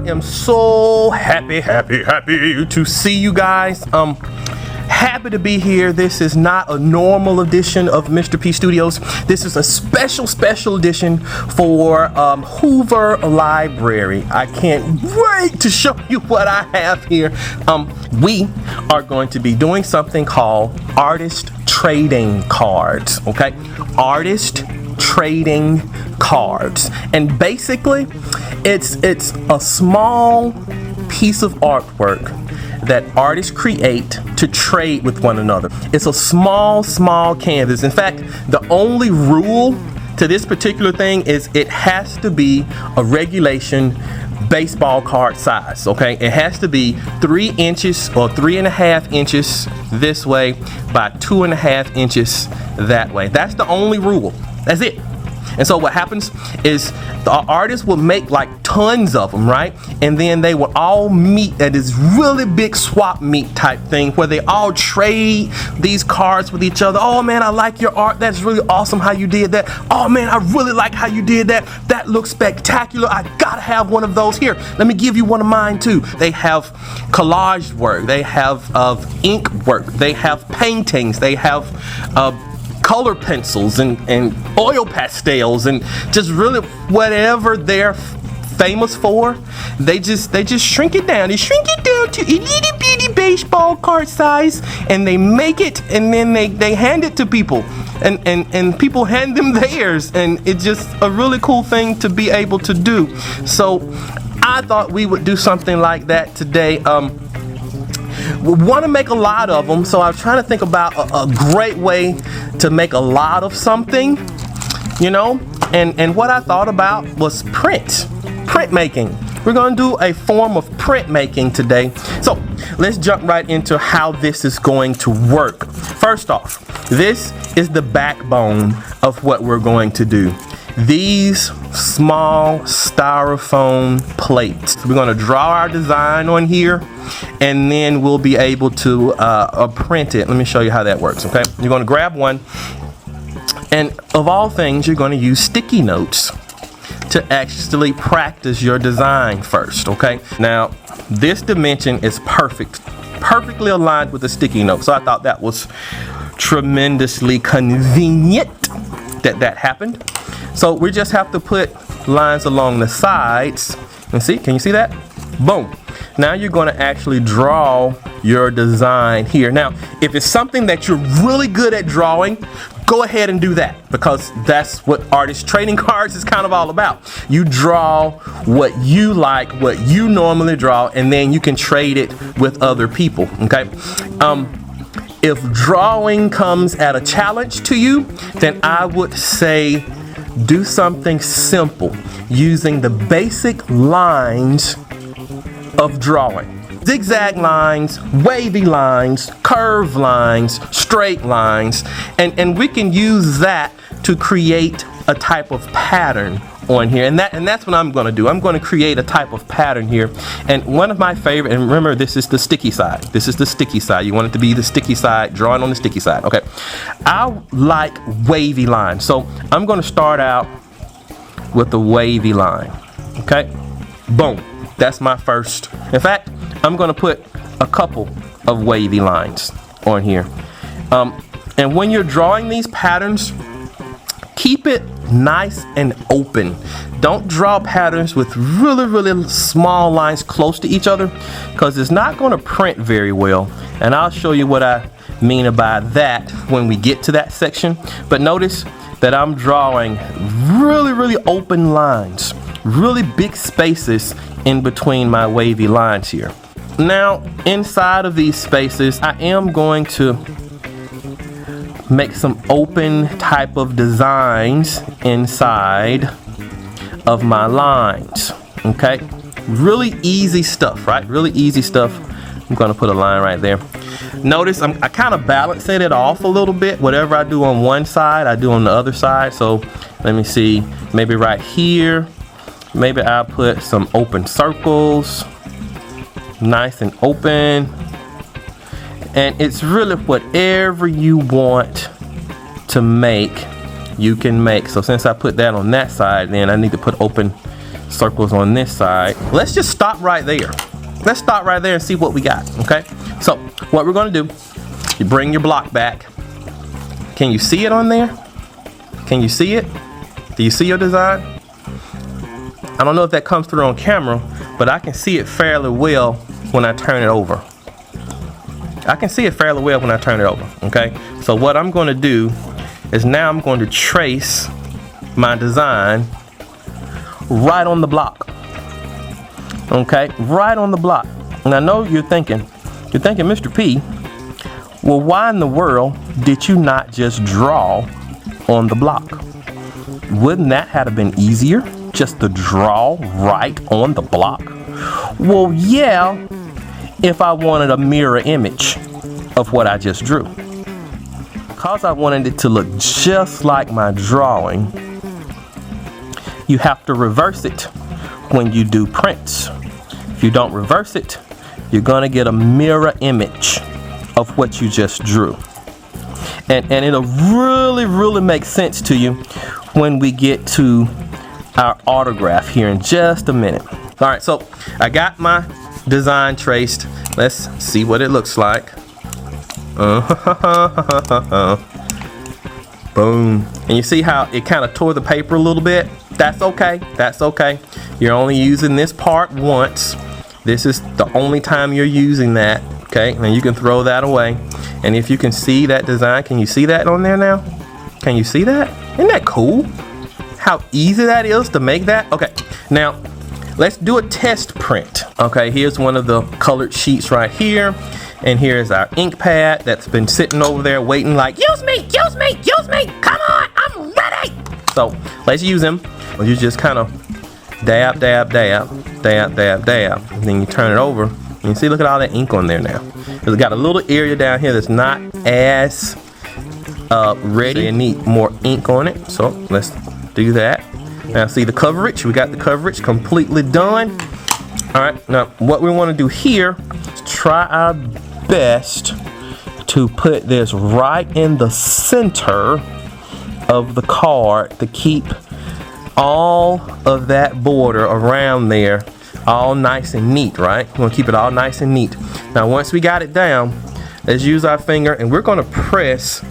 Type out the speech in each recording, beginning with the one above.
am so happy to see you guys. Happy to be here. This is not a normal edition of Mr. P Studios. This is a special edition for Hoover Library. I can't wait to show you what I have here. We are going to be doing something called artist trading cards, okay? Artist trading cards. And basically, it's a small piece of artwork that artists create to trade with one another. It's a small canvas. In fact, the only rule to this particular thing is it has to be a regulation baseball card size, okay? It has to be 3 inches or 3.5 inches this way by 2.5 inches that way. That's the only rule. That's it. And so what happens is the artist will make like tons of them, right? And then they will all meet at this really big swap meet type thing where they all trade these cards with each other. Oh man, I like your art. That's really awesome how you did that. Oh man, I really like how you did that. That looks spectacular. I gotta have one of those. Here, let me give you one of mine too. They have collage work. They have ink work. They have paintings. They have color pencils and oil pastels and just really whatever they're famous for, they just shrink it down. They shrink it down to a little bitty baseball card size, and they make it, and then they hand it to people, and people hand them theirs, and it's just a really cool thing to be able to do. So I thought we would do something like that today. We want to make a lot of them, so I was trying to think about a great way to make a lot of something, you know, and what I thought about was printmaking. We're going to do a form of printmaking today. So let's jump right into how this is going to work. First off, this is the backbone of what we're going to do. These small styrofoam plates. We're going to draw our design on here, and then we'll be able to print it. Let me show you how that works, okay? You're going to grab one, and of all things, you're going to use sticky notes to actually practice your design first, okay? Now, this dimension is perfectly aligned with the sticky note, so I thought that was tremendously convenient that happened. So we just have to put lines along the sides. And see, can you see that? Boom. Now you're going to actually draw your design here. Now, if it's something that you're really good at drawing, go ahead and do that, because that's what artist trading cards is kind of all about. You draw what you like, what you normally draw, and then you can trade it with other people, okay? If drawing comes at a challenge to you, then I would say do something simple using the basic lines of drawing. Zigzag lines, wavy lines, curved lines, straight lines, and we can use that to create a type of pattern on here, and that's what I'm going to do. I'm going to create a type of pattern here, and one of my favorite, and remember, this is the sticky side. This is the sticky side. You want it to be the sticky side, drawing on the sticky side. Okay, I like wavy lines, so I'm going to start out with the wavy line. Okay, boom. That's my first. In fact, I'm going to put a couple of wavy lines on here, and when you're drawing these patterns, keep it nice and open. Don't draw patterns with really small lines close to each other, because it's not going to print very well, and I'll show you what I mean by that when we get to that section. But notice that I'm drawing really open lines, really big spaces in between my wavy lines here. Now, inside of these spaces, I am going to make some open type of designs inside of my lines. Okay, really easy stuff, right? Really easy stuff. I'm gonna put a line right there. Notice I kind of balancing it off a little bit. Whatever I do on one side, I do on the other side. So let me see, maybe right here, maybe I'll put some open circles, nice and open. And it's really whatever you want to make, you can make. So since I put that on that side, then I need to put open Circles on this side. Let's just stop right there. Let's stop right there and see what we got, okay? So, what we're gonna do, you bring your block back. Can you see it on there? Can you see it? Do you see your design? I don't know if that comes through on camera, but I can see it fairly well when I turn it over. I can see it fairly well when I turn it over, okay? So what I'm gonna do is now I'm going to trace my design right on the block. Okay, right on the block. And I know you're thinking, Mr. P, well, why in the world did you not just draw on the block? Wouldn't that have been easier, just to draw right on the block? Well, yeah, if I wanted a mirror image of what I just drew. Because I wanted it to look just like my drawing, you have to reverse it when you do prints. If you don't reverse it, you're gonna get a mirror image of what you just drew. And it'll really make sense to you when we get to our autograph here in just a minute. All right, so I got my design traced. Let's see what it looks like. Boom. And you see how it kind of tore the paper a little bit? That's okay, that's okay. You're only using this part once. This is the only time you're using that, okay? And you can throw that away. And if you can see that design, can you see that on there now? Can you see that? Isn't that cool? How easy that is to make that? Okay, now let's do a test print. Okay, here's one of the colored sheets right here. And here's our ink pad that's been sitting over there waiting like, use me, come on, I'm ready. So let's use him. You just kind of dab. And then you turn it over. And you see, look at all that ink on there now. It's got a little area down here that's not as ready and need more ink on it. So let's do that. Now see the coverage, we got the coverage completely done. All right, now what we want to do here is try our best to put this right in the center of the card to keep all of that border around there all nice and neat, right? We're gonna keep it all nice and neat. Now once we got it down, let's use our finger and we're gonna press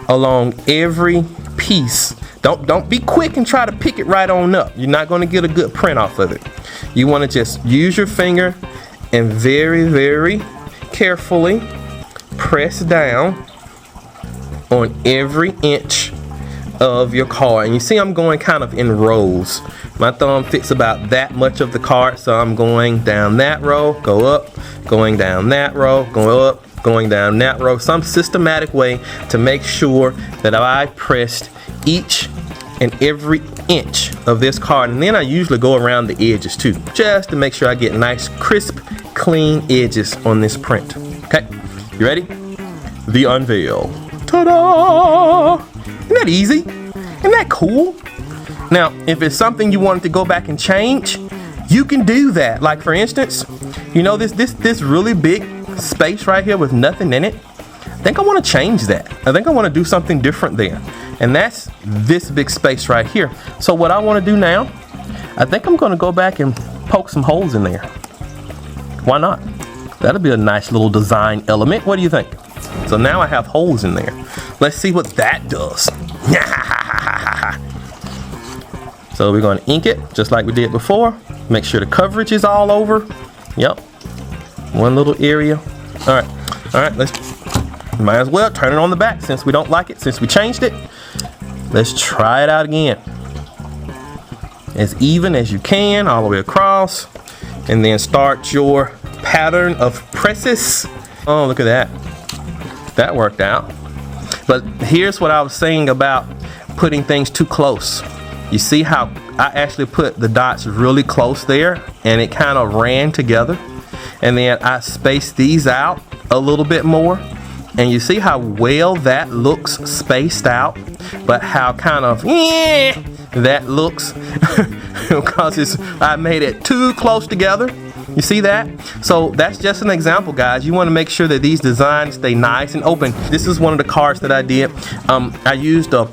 along every piece. Don't be quick and try to pick it right on up. You're not gonna get a good print off of it. You wanna just use your finger and very carefully press down on every inch of your card. And you see I'm going kind of in rows. My thumb fits about that much of the card, so I'm going down that row, go up, going down that row, go up, going down that row. Some systematic way to make sure that I pressed each and every inch of this card. And then I usually go around the edges too, just to make sure I get nice, crisp, clean edges on this print. Okay, you ready? The unveil. Ta-da! Isn't that easy? Isn't that cool? Now, if it's something you wanted to go back and change, you can do that. Like for instance, you know this really big space right here with nothing in it? I think I want to change that. I think I want to do something different there. And that's this big space right here. So what I want to do now, I think I'm going to go back and poke some holes in there. Why not? That'll be a nice little design element. What do you think? So now I have holes in there. Let's see what that does. So we're going to ink it just like we did before. Make sure the coverage is all over. Yep. One little area. All right, let's might as well turn it on the back since we don't like it, since we changed it. Let's try it out again. As even as you can, all the way across. And then start your pattern of presses. Oh, look at that. That worked out. But here's what I was saying about putting things too close. You see how I actually put the dots really close there and it kind of ran together. And then I spaced these out a little bit more. And you see how well that looks spaced out, but how kind of that looks because I made it too close together. You see that? So that's just an example, guys. You want to make sure that these designs stay nice and open. This is one of the cards that I did. I used a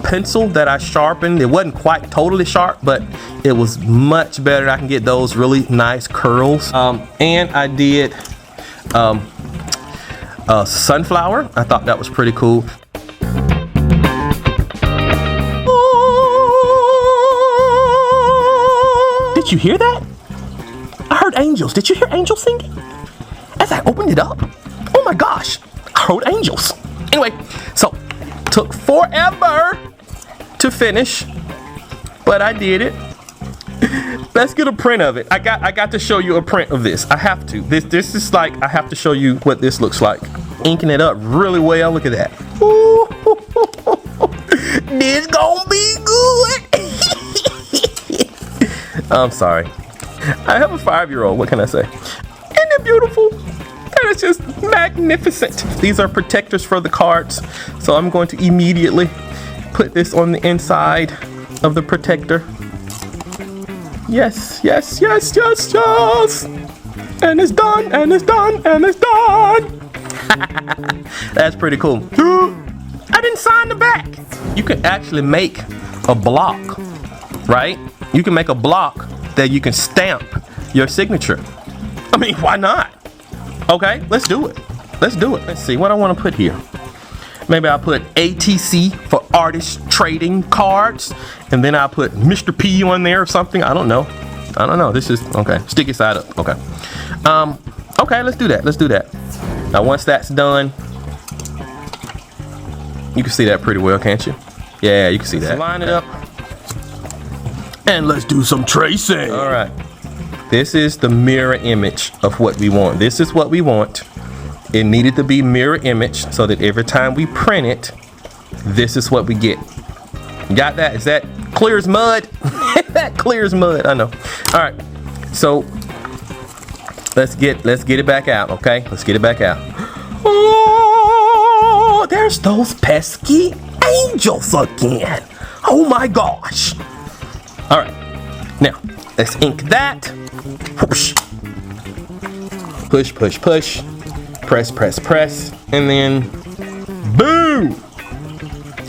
pencil that I sharpened. It wasn't quite totally sharp, but it was much better. I can get those really nice curls. And I did a sunflower. I thought that was pretty cool. Did you hear that? I heard angels. Did you hear angels singing? As I opened it up, oh my gosh, I heard angels. Anyway, so took forever to finish, but I did it. Let's get a print of it. I got to show you a print of this. I have to. This is like, I have to show you what this looks like. Inking it up really well. Look at that. Ooh, this gonna be good. I'm sorry. I have a 5-year-old. What can I say? Isn't it beautiful? That is just magnificent. These are protectors for the cards. So I'm going to immediately put this on the inside of the protector. Yes, yes, yes, yes, yes. And it's done, and it's done, and it's done. That's pretty cool. I didn't sign the back. You can actually make a block, right? You can make a block that you can stamp your signature. I mean, why not? Okay, let's do it. Let's do it. Let's see what I want to put here. Maybe I'll put ATC for artist trading cards, and then I'll put Mr. P on there or something. I don't know. This is okay. Stick your side up. Okay. Okay, let's do that. Let's do that. Now, once that's done, you can see that pretty well, can't you? Yeah, you can see that. Line it up. And let's do some tracing. All right. This is the mirror image of what we want. This is what we want. It needed to be mirror image so that every time we print it, this is what we get. You got that? Is that clear as mud? That clear as mud, I know. All right. So let's get it back out, okay? Let's get it back out. Oh, there's those pesky angels again. Oh my gosh. All right, now let's ink that. Whoosh. Push, push, push. Press, press, press. And then, boom!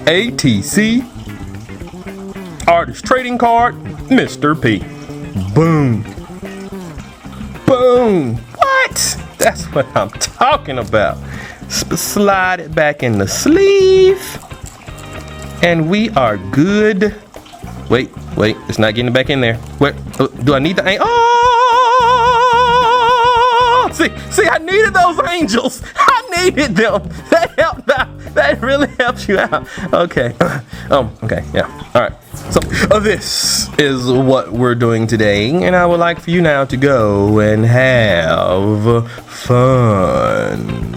ATC. Artist trading card, Mr. P. Boom. Boom. What? That's what I'm talking about. Slide it back in the sleeve. And we are good. Wait, it's not getting back in there. Where do I need the angel? Oh! See, I needed those angels. I needed them. That helped out. That really helps you out. Okay. Okay, yeah. All right. So this is what we're doing today, and I would like for you now to go and have fun.